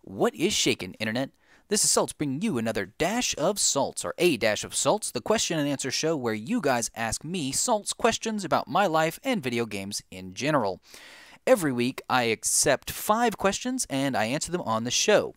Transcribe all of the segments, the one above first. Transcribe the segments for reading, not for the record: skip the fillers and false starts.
What is shaken, Internet? This is Salts bringing you another Dash of Salts, or a Dash of Salts, the question and answer show where you guys ask me, Salts, questions about my life and video games in general. Every week, I accept 5 questions and I answer them on the show.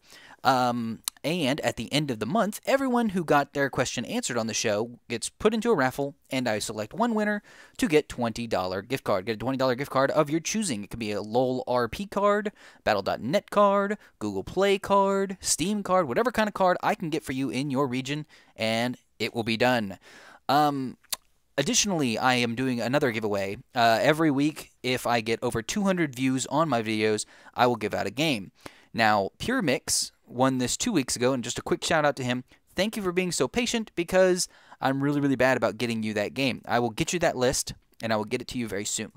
And at the end of the month, everyone who got their question answered on the show gets put into a raffle, and I select one winner to get $20 gift card. Get a $20 gift card of your choosing. It could be a LOL RP card, Battle.net card, Google Play card, Steam card, whatever kind of card I can get for you in your region, and it will be done. Additionally, I am doing another giveaway. Every week, if I get over 200 views on my videos, I will give out a game. Now, Pure Mix won this 2 weeks ago, and just a quick shout out to him. Thank you for being so patient, because I'm really bad about getting you that game. I will get you that list, and I will get it to you very soon.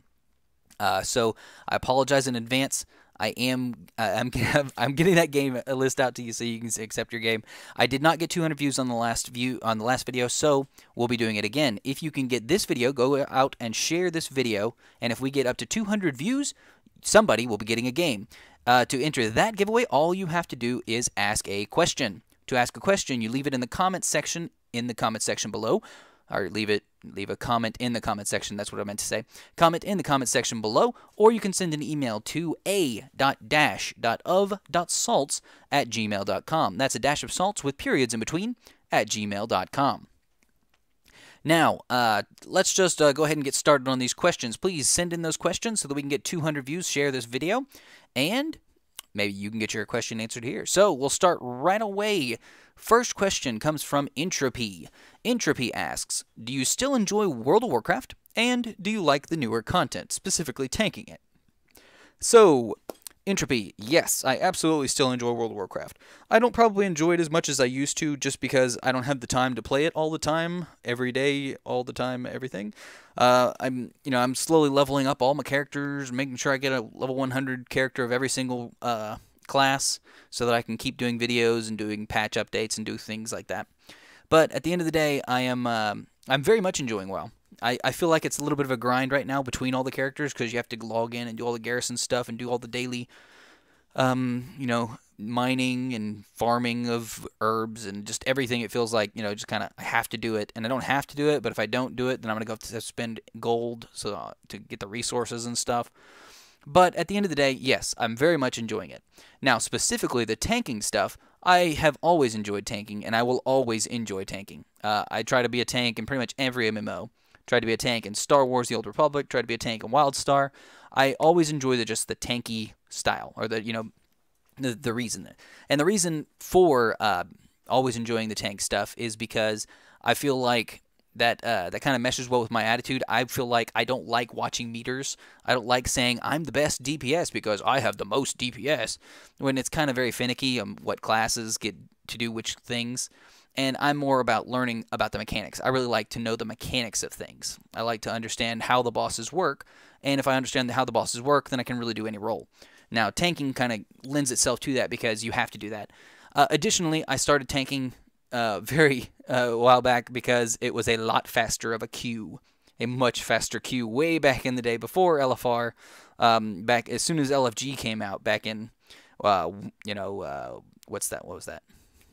So I apologize in advance. I'm getting that game list out to you so you can accept your game. I did not get 200 views on the last video, so we'll be doing it again. If you can get this video, go out and share this video, and if we get up to 200 views, somebody will be getting a game. To enter that giveaway, all you have to do is ask a question. To ask a question, you leave it in the comment section below, or leave a comment in the comment section. That's what I meant to say. Comment in the comment section below, or you can send an email to a.dash.of.salts@gmail.com. That's a dash of salts with periods in between at gmail.com. Now, let's just go ahead and get started on these questions. Please send in those questions so that we can get 200 views, share this video, and maybe you can get your question answered here. So we'll start right away. First question comes from Entropy. Entropy asks, do you still enjoy World of Warcraft? And do you like the newer content, specifically tanking it? So, Entropy, yes, I absolutely still enjoy World of Warcraft. I don't probably enjoy it as much as I used to, just because I don't have the time to play it all the time, every day, all the time, everything. I'm slowly leveling up all my characters, making sure I get a level 100 character of every single class, so that I can keep doing videos and doing patch updates and do things like that. But at the end of the day, I'm very much enjoying WoW. I feel like it's a little bit of a grind right now between all the characters, because you have to log in and do all the garrison stuff and do all the daily, mining and farming of herbs and just everything. It feels like, just kind of I have to do it, and I don't have to do it, but if I don't do it, then I'm going to have to spend gold to get the resources and stuff. But at the end of the day, yes, I'm very much enjoying it. Now, specifically the tanking stuff, I have always enjoyed tanking, and I will always enjoy tanking. I try to be a tank in pretty much every MMO. Tried to be a tank in Star Wars: The Old Republic. Tried to be a tank in WildStar. I always enjoy the tanky style, or the reason. And the reason for always enjoying the tank stuff is because I feel like that kind of meshes well with my attitude. I feel like I don't like watching meters. I don't like saying I'm the best DPS because I have the most DPS, when it's kind of very finicky on what classes get to do which things. And I'm more about learning about the mechanics. I really like to know the mechanics of things. I like to understand how the bosses work, and if I understand how the bosses work, then I can really do any role. Now, tanking kind of lends itself to that because you have to do that. Additionally, I started tanking very a while back because it was a lot faster of a queue. A much faster queue way back in the day before LFR, back as soon as LFG came out back in, what's that? What was that?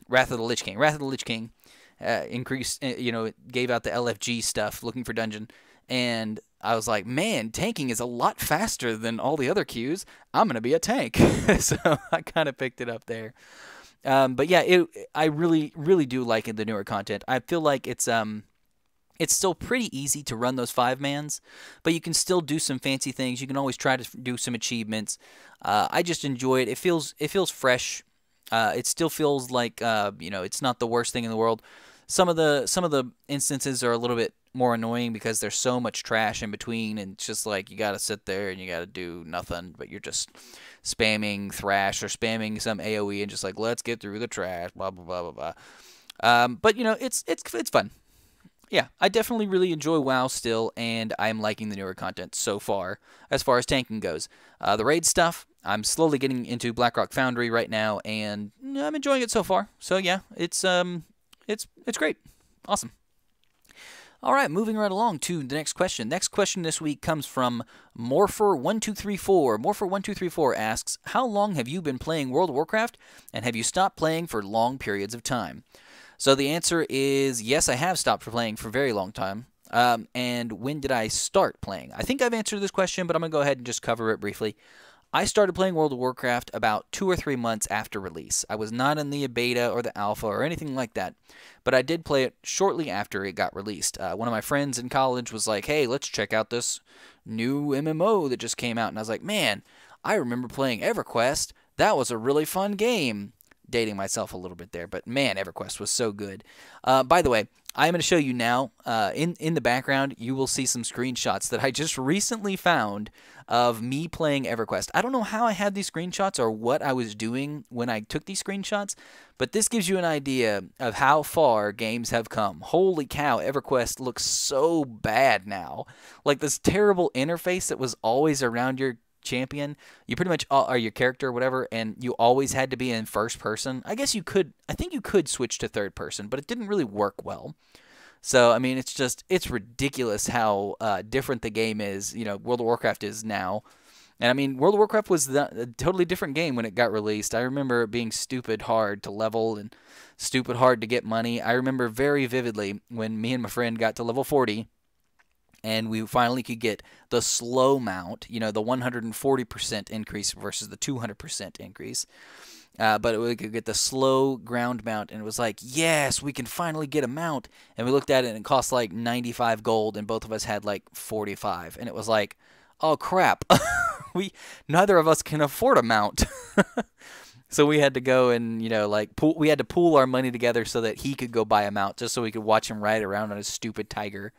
Wrath of the Lich King. Wrath of the Lich King increased, gave out the LFG stuff, looking for dungeon, and I was like, man, tanking is a lot faster than all the other queues. I'm going to be a tank. So I kind of picked it up there. But yeah, I really do like the newer content. I feel like it's still pretty easy to run those 5-mans, but you can still do some fancy things. You can always try to do some achievements. I just enjoy it. It feels fresh. It still feels like it's not the worst thing in the world. Some of the instances are a little bit more annoying because there's so much trash in between, and it's just like you gotta sit there and you gotta do nothing, but you're just spamming thrash or spamming some AOE and just like, let's get through the trash, blah blah blah blah blah. But it's fun. Yeah, I definitely really enjoy WoW still, and I'm liking the newer content so far as tanking goes. The raid stuff, I'm slowly getting into Blackrock Foundry right now, and I'm enjoying it so far. So yeah, it's great, awesome. All right, moving right along to the next question. Next question this week comes from Morpher1234. Morpher1234 asks, how long have you been playing World of Warcraft, and have you stopped playing for long periods of time? So the answer is yes, I have stopped playing for a very long time. And when did I start playing? I think I've answered this question, but I'm going to go ahead and just cover it briefly. I started playing World of Warcraft about 2 or 3 months after release. I was not in the beta or the alpha or anything like that, but I did play it shortly after it got released. One of my friends in college was like, hey, let's check out this new MMO that just came out. And I was like, man, I remember playing EverQuest. That was a really fun game. Dating myself a little bit there, but man, EverQuest was so good. By the way, I'm going to show you now, in the background, you will see some screenshots that I just recently found of me playing EverQuest. I don't know how I had these screenshots or what I was doing when I took these screenshots, but this gives you an idea of how far games have come. Holy cow, EverQuest looks so bad now. Like this terrible interface that was always around your champion, you pretty much are your character or whatever, and you always had to be in first person. I guess you could, I think you could switch to third person, but it didn't really work well. So, I mean, it's ridiculous how different the game is, World of Warcraft is now. And, I mean, World of Warcraft was a totally different game when it got released. I remember it being stupid hard to level and stupid hard to get money. I remember very vividly when me and my friend got to level 40, and we finally could get the slow mount, the 140% increase versus the 200% increase. But we could get the slow ground mount, and it was like, yes, we can finally get a mount. And we looked at it, and it cost like 95 gold, and both of us had like 45. And it was like, oh crap, neither of us can afford a mount. So we had to go and we had to pool our money together so that he could go buy a mount, just so we could watch him ride around on his stupid tiger.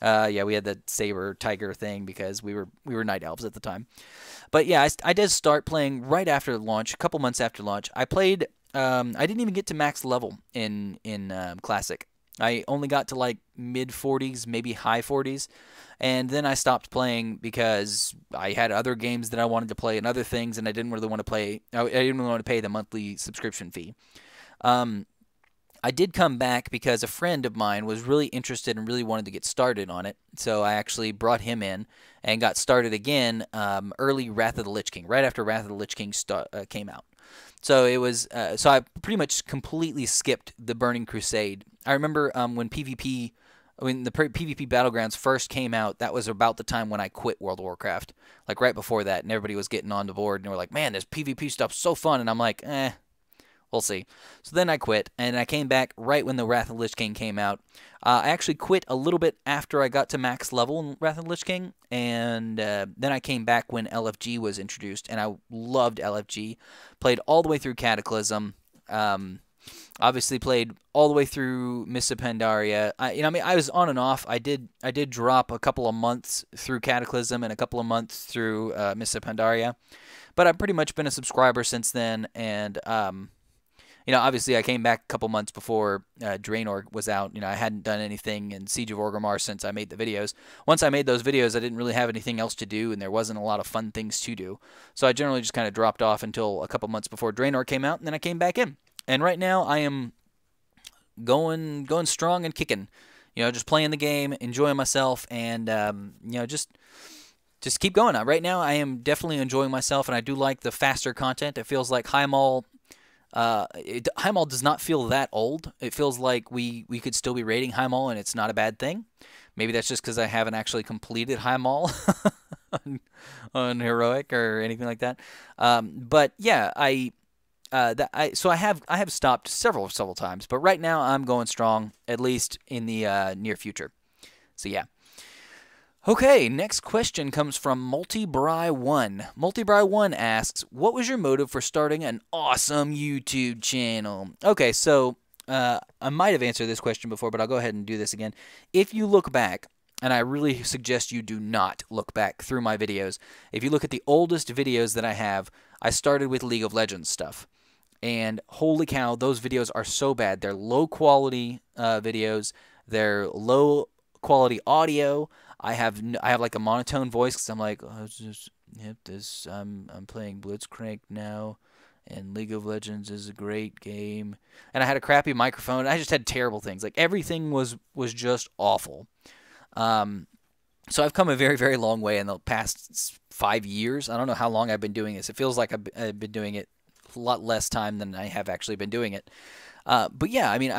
Yeah, we had the saber tiger thing because we were night elves at the time. But yeah, I did start playing right after launch, a couple months after launch. I played. I didn't even get to max level in Classic. I only got to like mid 40s, maybe high 40s, and then I stopped playing because I had other games that I wanted to play and other things, and I didn't really want to play. I didn't really want to pay the monthly subscription fee. I did come back because a friend of mine was really interested and really wanted to get started on it. So I actually brought him in and got started again early Wrath of the Lich King, right after Wrath of the Lich King came out. So it was so I pretty much completely skipped the Burning Crusade. I remember when the PvP Battlegrounds first came out, that was about the time when I quit World of Warcraft. Like right before that, and everybody was getting on the board, and they were like, man, this PvP stuff's so fun. And I'm like, we'll see. So then I quit, and I came back right when the Wrath of the Lich King came out. I actually quit a little bit after I got to max level in Wrath of the Lich King, and then I came back when LFG was introduced, and I loved LFG. Played all the way through Cataclysm. Obviously played all the way through Mists of Pandaria. I was on and off. I did drop a couple of months through Cataclysm and a couple of months through Mists of Pandaria, but I've pretty much been a subscriber since then, and obviously I came back a couple months before Draenor was out. I hadn't done anything in Siege of Orgrimmar since I made the videos. Once I made those videos, I didn't really have anything else to do, and there wasn't a lot of fun things to do. So I generally just kind of dropped off until a couple months before Draenor came out, and then I came back in. And right now I am going strong and kicking. Just playing the game, enjoying myself, and just keep going. Right now I am definitely enjoying myself, and I do like the faster content. It feels like Highmaul. Highmaul does not feel that old. It feels like we could still be raiding Highmaul, and it's not a bad thing. Maybe that's just because I haven't actually completed Highmaul on Heroic or anything like that. But yeah, I have stopped several times, but right now I'm going strong, at least in the near future. So yeah. Okay, next question comes from MultiBry1. MultiBry1 asks, what was your motive for starting an awesome YouTube channel? Okay, so I might have answered this question before, but I'll go ahead and do this again. If you look back, and I really suggest you do not look back through my videos, if you look at the oldest videos that I have, I started with League of Legends stuff. And holy cow, those videos are so bad. They're low quality videos. They're low quality audio. I have like a monotone voice because I'm like, I'm playing Blitzcrank now, And League of Legends is a great game. And I had a crappy microphone. I just had terrible things. Like everything was just awful. Um, so I've come a very, very long way in the past 5 years. I don't know how long I've been doing this. It feels like I've been doing it a lot less time than I have actually been doing it. But yeah, I mean,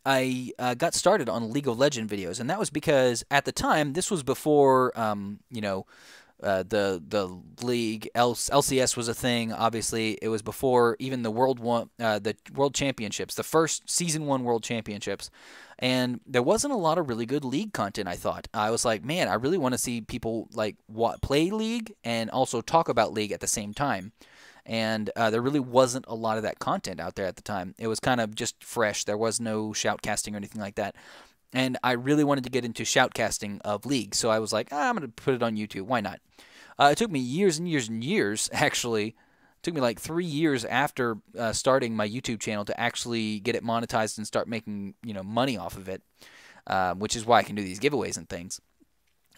I got started on League of Legends videos, and that was because at the time this was before the league LCS was a thing. Obviously, it was before even the the World Championships, the first Season 1 World Championships. And there wasn't a lot of really good League content, I thought. I was like, man, I really want to see people like play League and also talk about League at the same time. And there really wasn't a lot of that content out there at the time. It was kind of just fresh. There was no shoutcasting or anything like that. And I really wanted to get into shoutcasting of League. So I was like, I'm going to put it on YouTube. Why not? It took me years and years and years, actually. It took me like 3 years after starting my YouTube channel to actually get it monetized and start making money off of it, which is why I can do these giveaways and things.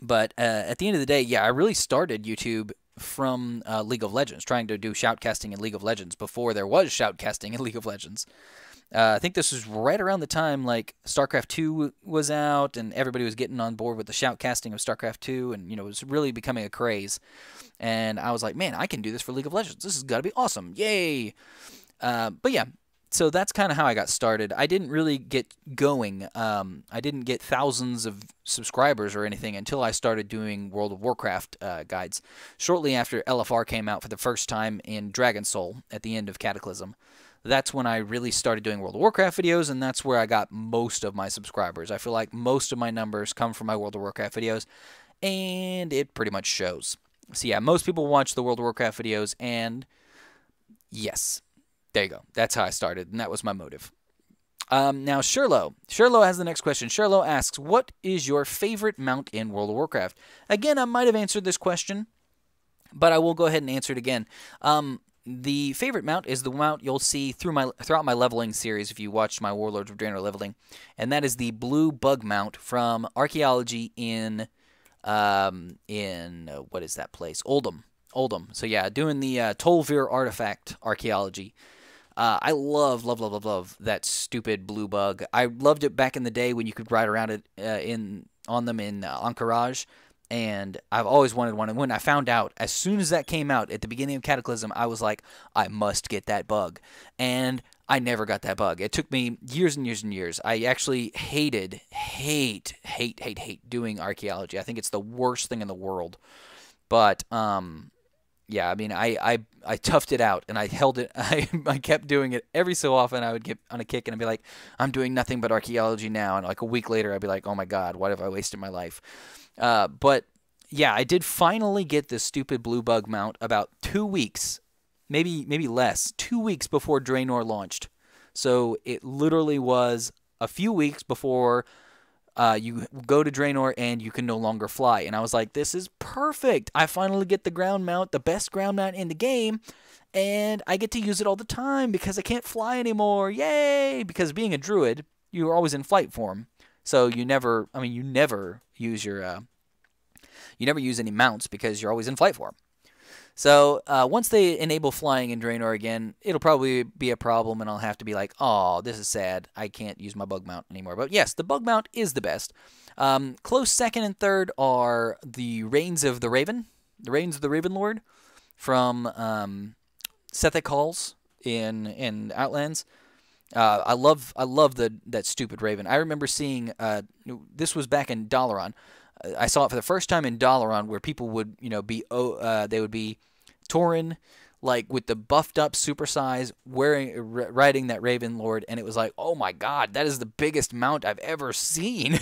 But at the end of the day, yeah, I really started YouTube from League of Legends, trying to do shoutcasting in League of Legends before there was shoutcasting in League of Legends. I think this was right around the time like StarCraft 2 was out and everybody was getting on board with the shoutcasting of StarCraft 2 and it was really becoming a craze. And I was like, man, I can do this for League of Legends. This has got to be awesome. Yay! But yeah, so that's kind of how I got started. I didn't really get going. I didn't get thousands of subscribers or anything until I started doing World of Warcraft guides. Shortly after LFR came out for the first time in Dragon Soul at the end of Cataclysm. That's when I really started doing World of Warcraft videos, and that's where I got most of my subscribers. I feel like most of my numbers come from my World of Warcraft videos, and it pretty much shows. So yeah, most people watch the World of Warcraft videos, and yes, there you go. That's how I started, and that was my motive. Now, Sherlo. Sherlo has the next question. Sherlo asks, what is your favorite mount in World of Warcraft? Again, I might have answered this question, but I will go ahead and answer it again. The favorite mount is the mount you'll see throughout my leveling series if you watched my Warlords of Draenor leveling, and that is the blue bug mount from Archaeology in what is that place? Uldum. So yeah, doing the Tol'vir artifact Archaeology. I love that stupid blue bug. I loved it back in the day when you could ride around it on them in Ahn'Qiraj. And I've always wanted one. And when I found out, as soon as that came out at the beginning of Cataclysm, I was like, I must get that bug. And I never got that bug. It took me years and years and years. I actually hate doing Archaeology. I think it's the worst thing in the world. But, yeah, I mean, I toughed it out, and I held it. I kept doing it every so often. I would get on a kick, and I'd be like, I'm doing nothing but Archaeology now. And like a week later, I'd be like, oh my God, what have I wasted my life? But yeah, I did finally get this stupid blue bug mount about 2 weeks, maybe less, 2 weeks before Draenor launched. So it literally was a few weeks before you go to Draenor and you can no longer fly. And I was like, this is perfect. I finally get the ground mount, the best ground mount in the game, and I get to use it all the time because I can't fly anymore. Yay! Because being a druid, you're always in flight form. So you never use you never use any mounts because you're always in flight form. So once they enable flying in Draenor again, it'll probably be a problem, and I'll have to be like, oh, this is sad. I can't use my bug mount anymore. But yes, the bug mount is the best. Close second and third are the Reigns of the Raven Lord from Sethekk Halls in Outlands. I love that stupid Raven. I remember seeing this was back in Dalaran. I saw it for the first time in Dalaran, where people would they would be Tauren, like with the buffed up super size, riding that Raven Lord, and it was like, oh my God, that is the biggest mount I've ever seen.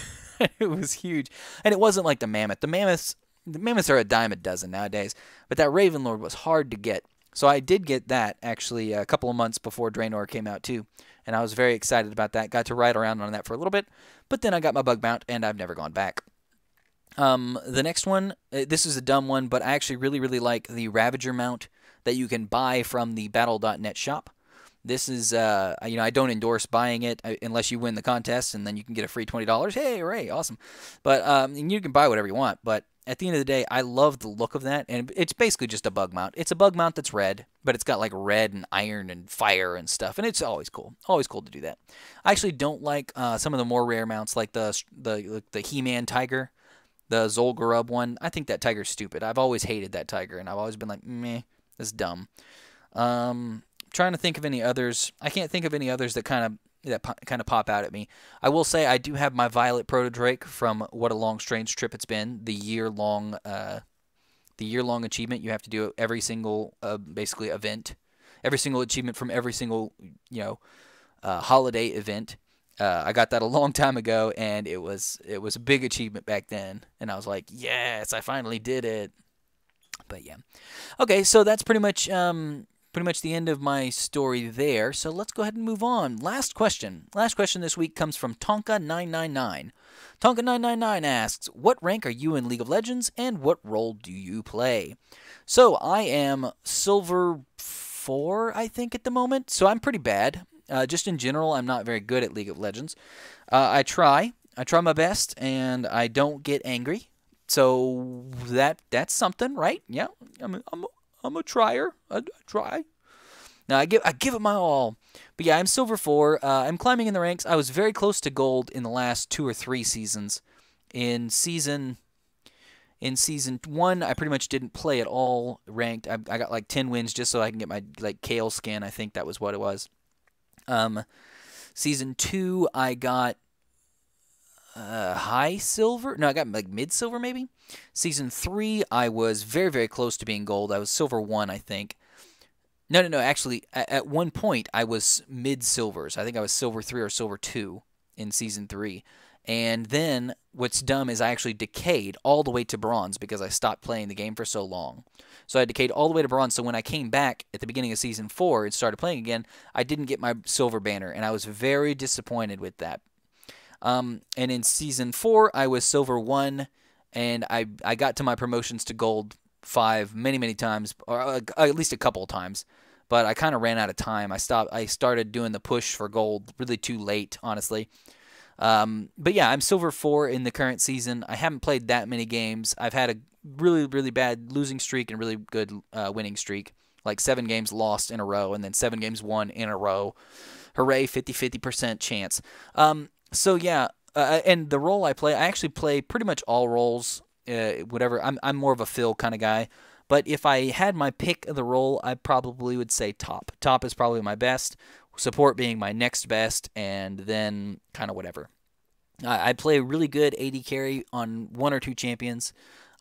It was huge, and it wasn't like the Mammoth. The Mammoths are a dime a dozen nowadays, but that Raven Lord was hard to get. So I did get that actually a couple of months before Draenor came out too, and I was very excited about that. Got to ride around on that for a little bit, but then I got my bug mount, and I've never gone back. The next one, this is a dumb one, but I actually really like the Ravager mount that you can buy from the Battle.net shop. This is, I don't endorse buying it unless you win the contest, and then you can get a free $20. Hey, hooray, awesome. But you can buy whatever you want, but at the end of the day, I love the look of that, and it's basically just a bug mount. It's a bug mount that's red, but it's got like red and iron and fire and stuff, and it's always cool. Always cool to do that. I actually don't like some of the more rare mounts, like the He-Man tiger, the Zolgarub one. I think that tiger's stupid. I've always hated that tiger, and I've always been like, meh, that's dumb. Trying to think of any others. I can't think of any others that kind of pop out at me. I will say I do have my Violet Protodrake from What a Long Strange Trip It's Been, the year-long achievement. You have to do every single basically event, every single achievement from every single holiday event. I got that a long time ago, and it was a big achievement back then, and I was like, yes, I finally did it. But yeah, okay, so that's pretty much the end of my story there. So let's go ahead and move on. Last question this week comes from Tonka999. Tonka999 asks, what rank are you in League of Legends, and what role do you play? So I am Silver 4, I think, at the moment. So I'm pretty bad. Just in general, I'm not very good at League of Legends. I try my best, and I don't get angry. So that's something, right? Yeah, I'm a trier. I try. Now I give it my all. But yeah, I'm Silver 4. I'm climbing in the ranks. I was very close to gold in the last 2 or 3 seasons. In season 1, I pretty much didn't play at all ranked. I got like 10 wins just so I can get my like Kale skin. I think that was what it was. Season 2, I got high silver. No, I got like mid silver maybe. Season 3, I was very, very close to being gold. I was Silver 1, I think. No. Actually, at one point, I was mid silvers. I think I was Silver 3 or Silver 2 in Season 3. And then what's dumb is I actually decayed all the way to bronze because I stopped playing the game for so long. So I decayed all the way to bronze. So when I came back at the beginning of Season 4 and started playing again, I didn't get my silver banner, and I was very disappointed with that. And in Season 4, I was Silver 1, and I got to my promotions to Gold 5 many times, or at least a couple of times, but I kind of ran out of time. I started doing the push for Gold really too late, honestly. But yeah, I'm Silver 4 in the current season. I haven't played that many games. I've had a really bad losing streak and really good winning streak, like 7 games lost in a row, and then 7 games won in a row. Hooray, 50% chance. So yeah, and the role I play, I actually play pretty much all roles. Whatever. I'm more of a fill kind of guy. But if I had my pick of the role, I probably would say top. Top is probably my best. Support being my next best, and then kind of whatever. I play really good AD carry on 1 or 2 champions.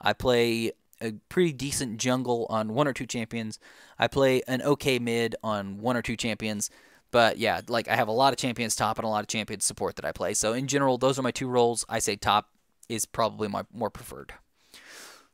I play a pretty decent jungle on 1 or 2 champions. I play an okay mid on 1 or 2 champions. But yeah, like I have a lot of champions top and a lot of champions support that I play. So in general, those are my 2 roles. I say top is probably my more preferred.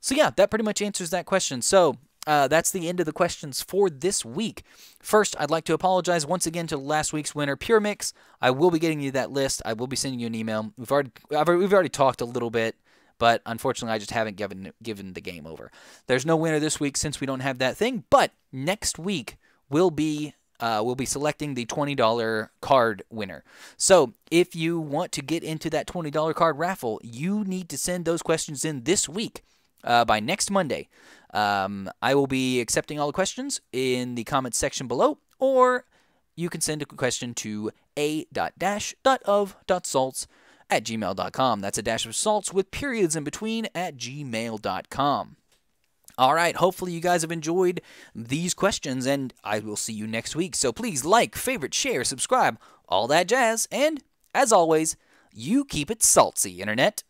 So yeah, that pretty much answers that question. So that's the end of the questions for this week. First, I'd like to apologize once again to last week's winner, Pure Mix. I will be getting you that list. I will be sending you an email. We've already talked a little bit, but unfortunately, I just haven't given the game over. There's no winner this week since we don't have that thing. But next week we'll be selecting the $20 card winner. So if you want to get into that $20 card raffle, you need to send those questions in this week. By next Monday. I will be accepting all the questions in the comments section below, or you can send a question to a.dash.of.salts@gmail.com. That's a dash of salts with periods in between at gmail.com. All right, hopefully you guys have enjoyed these questions, and I will see you next week. So please like, favorite, share, subscribe, all that jazz, and as always, you keep it saltsy, Internet.